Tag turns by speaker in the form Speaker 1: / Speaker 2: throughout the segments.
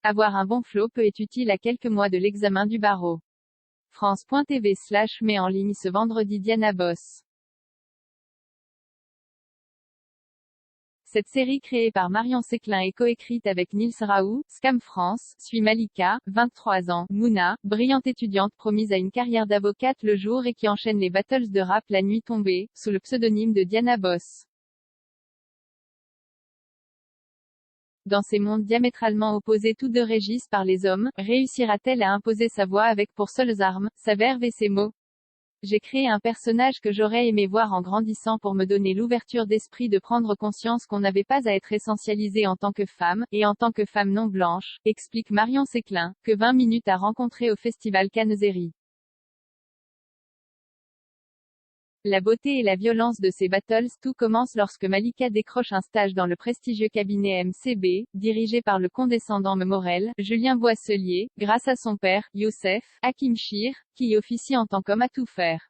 Speaker 1: Avoir un bon flow peut être utile à quelques mois de l'examen du barreau. France.tv/ met en ligne ce vendredi Diana Boss. Cette série créée par Marion Séclin et coécrite avec Nils Raoult, Scam France, suit Malika, 23 ans, Mouna, brillante étudiante promise à une carrière d'avocate le jour et qui enchaîne les battles de rap la nuit tombée, sous le pseudonyme de Diana Boss. Dans ces mondes diamétralement opposés tous deux régis par les hommes, réussira-t-elle à imposer sa voix avec pour seules armes, sa verve et ses mots? J'ai créé un personnage que j'aurais aimé voir en grandissant pour me donner l'ouverture d'esprit de prendre conscience qu'on n'avait pas à être essentialisé en tant que femme, et en tant que femme non blanche, explique Marion Séclin, que 20 minutes a rencontré au festival Cannes-Série. La beauté et la violence de ces battles, tout commence lorsque Malika décroche un stage dans le prestigieux cabinet MCB, dirigé par le condescendant Memorel, Julien Boisselier, grâce à son père, Youssef Hakim Chir, qui y officie en tant qu'homme à tout faire.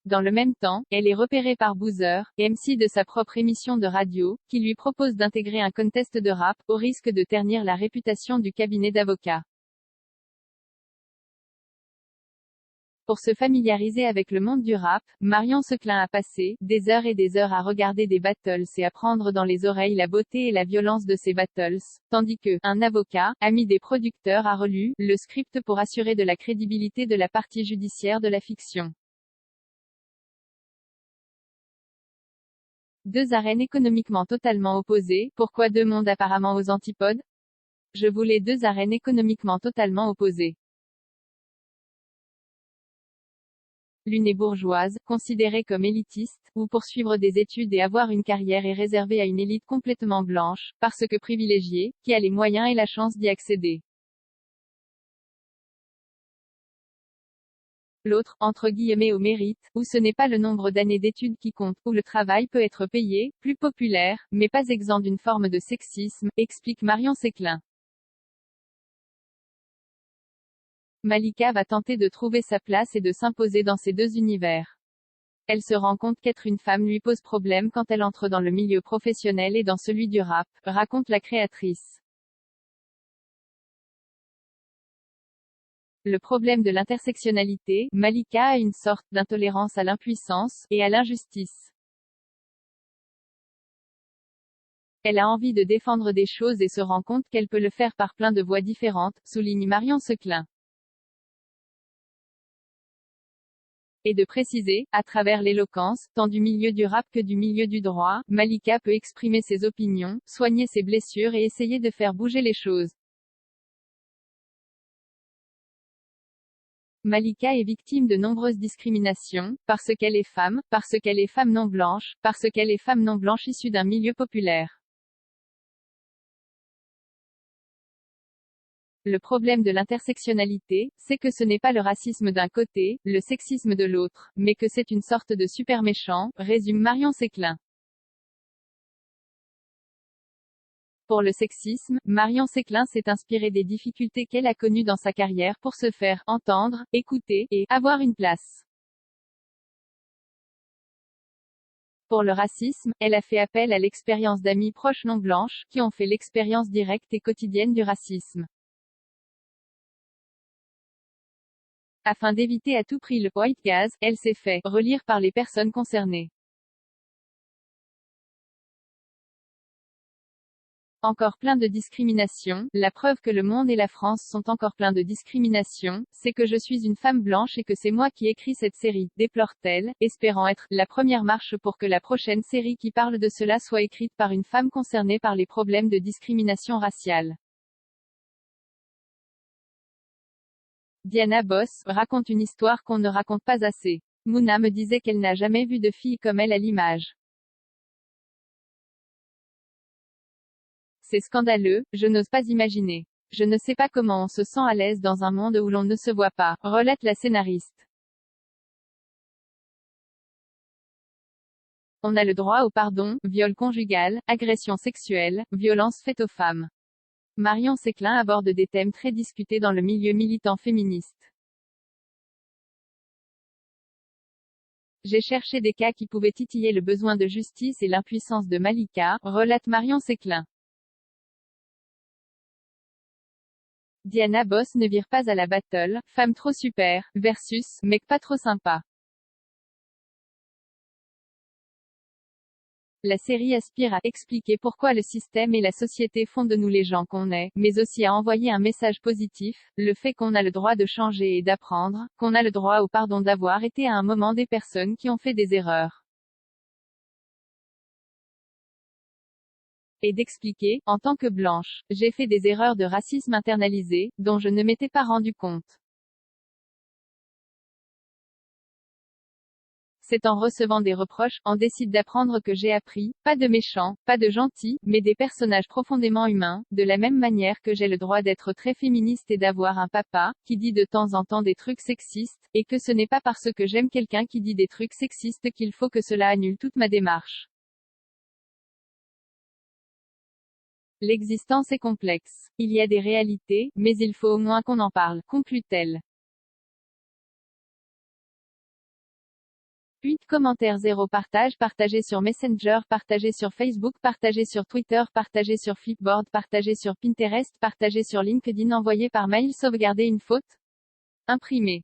Speaker 1: Dans le même temps, elle est repérée par Boozer, MC de sa propre émission de radio, qui lui propose d'intégrer un contest de rap, au risque de ternir la réputation du cabinet d'avocats. Pour se familiariser avec le monde du rap, Marion Séclin a passé des heures et des heures à regarder des battles et à prendre dans les oreilles la beauté et la violence de ces battles, tandis que un avocat, ami des producteurs, a relu le script pour assurer de la crédibilité de la partie judiciaire de la fiction. Deux arènes économiquement totalement opposées, pourquoi deux mondes apparemment aux antipodes? Je voulais deux arènes économiquement totalement opposées. L'une est bourgeoise, considérée comme élitiste, où poursuivre des études et avoir une carrière est réservé à une élite complètement blanche, parce que privilégiée, qui a les moyens et la chance d'y accéder. L'autre, entre guillemets au mérite, où ce n'est pas le nombre d'années d'études qui compte, où le travail peut être payé, plus populaire, mais pas exempt d'une forme de sexisme, explique Marion Séclin. Malika va tenter de trouver sa place et de s'imposer dans ces deux univers. Elle se rend compte qu'être une femme lui pose problème quand elle entre dans le milieu professionnel et dans celui du rap, raconte la créatrice. Le problème de l'intersectionnalité, Malika a une sorte d'intolérance à l'impuissance, et à l'injustice. Elle a envie de défendre des choses et se rend compte qu'elle peut le faire par plein de voies différentes, souligne Marion Séclin. Et de préciser, à travers l'éloquence, tant du milieu du rap que du milieu du droit, Malika peut exprimer ses opinions, soigner ses blessures et essayer de faire bouger les choses. Malika est victime de nombreuses discriminations, parce qu'elle est femme non blanche, parce qu'elle est femme non blanche issue d'un milieu populaire. Le problème de l'intersectionnalité, c'est que ce n'est pas le racisme d'un côté, le sexisme de l'autre, mais que c'est une sorte de super méchant, résume Marion Séclin. Pour le sexisme, Marion Séclin s'est inspirée des difficultés qu'elle a connues dans sa carrière pour se faire entendre, écouter, et avoir une place. Pour le racisme, elle a fait appel à l'expérience d'amis proches non blanches, qui ont fait l'expérience directe et quotidienne du racisme. Afin d'éviter à tout prix le white gaze, elle s'est fait relire par les personnes concernées. Encore plein de discrimination, la preuve que le monde et la France sont encore pleins de discrimination, c'est que je suis une femme blanche et que c'est moi qui écris cette série, déplore-t-elle, espérant être la première marche pour que la prochaine série qui parle de cela soit écrite par une femme concernée par les problèmes de discrimination raciale. Diana Boss raconte une histoire qu'on ne raconte pas assez. Mouna me disait qu'elle n'a jamais vu de fille comme elle à l'image. C'est scandaleux, je n'ose pas imaginer. Je ne sais pas comment on se sent à l'aise dans un monde où l'on ne se voit pas, relate la scénariste. On a le droit au pardon, viol conjugal, agression sexuelle, violence faite aux femmes. Marion Séclin aborde des thèmes très discutés dans le milieu militant féministe. J'ai cherché des cas qui pouvaient titiller le besoin de justice et l'impuissance de Malika, relate Marion Séclin. Diana Boss ne vire pas à la battle, femme trop super, versus, mec pas trop sympa. La série aspire à expliquer pourquoi le système et la société font de nous les gens qu'on est, mais aussi à envoyer un message positif, le fait qu'on a le droit de changer et d'apprendre, qu'on a le droit au pardon d'avoir été à un moment des personnes qui ont fait des erreurs. Et d'expliquer, en tant que blanche, j'ai fait des erreurs de racisme internalisé, dont je ne m'étais pas rendu compte. C'est en recevant des reproches, on décide d'apprendre que j'ai appris, pas de méchants, pas de gentils, mais des personnages profondément humains, de la même manière que j'ai le droit d'être très féministe et d'avoir un papa, qui dit de temps en temps des trucs sexistes, et que ce n'est pas parce que j'aime quelqu'un qui dit des trucs sexistes qu'il faut que cela annule toute ma démarche. L'existence est complexe. Il y a des réalités, mais il faut au moins qu'on en parle, conclut-elle. 8 commentaires 0 partage partagé sur Messenger partagé sur Facebook partagé sur Twitter partagé sur Flipboard partagé sur Pinterest partagé sur LinkedIn envoyé par mail sauvegarder une faute imprimé